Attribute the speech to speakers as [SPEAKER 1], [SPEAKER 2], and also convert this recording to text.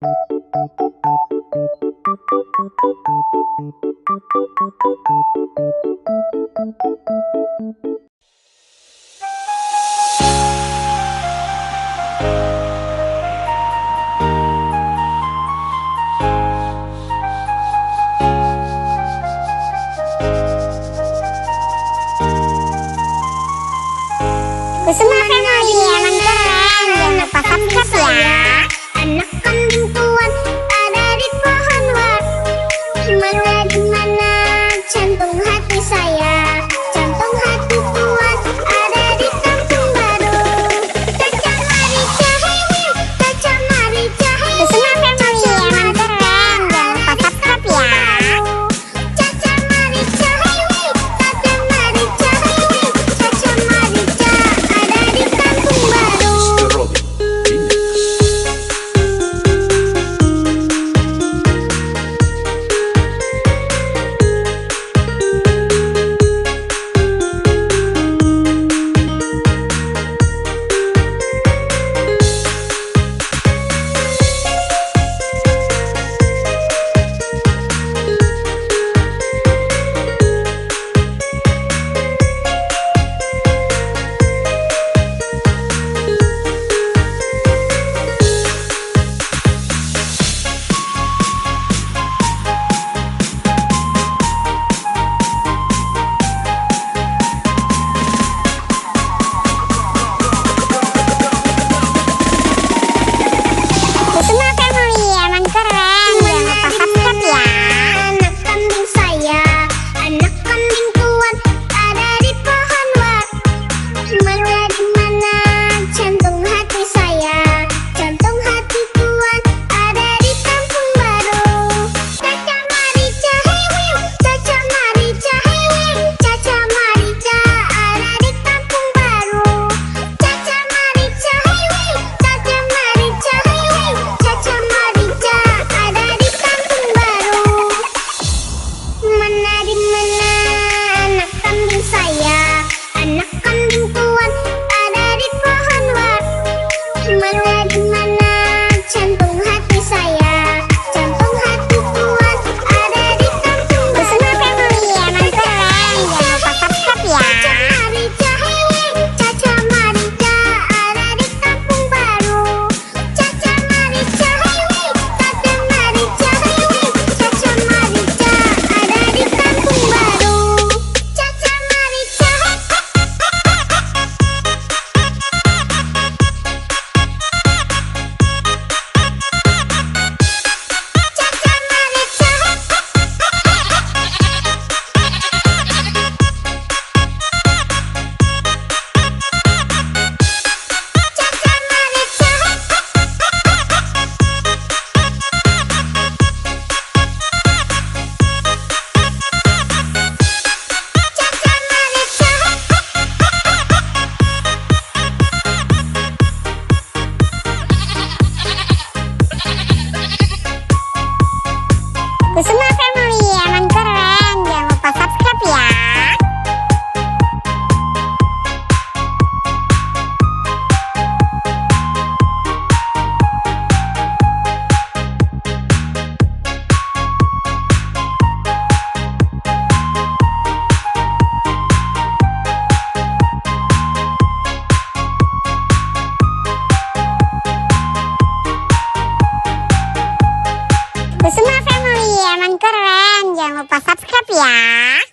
[SPEAKER 1] Kusuma Family emang keren, jangan lupa subscribe ya. Anak kambing tuan ada di pohon war. Dimana jantung hati saya, jantung hati tuan ada di kampung baru. Caca Marica, hey Caca Marica, hey. Kusuma Family emang keren, jangan lupa subscribe ya. Caca Marica, hey Caca Marica, hey Caca Marica. Kusuma Family emang keren, jangan lupa subscribe ya. Kusuma Family emang keren, jangan lupa subscribe ya.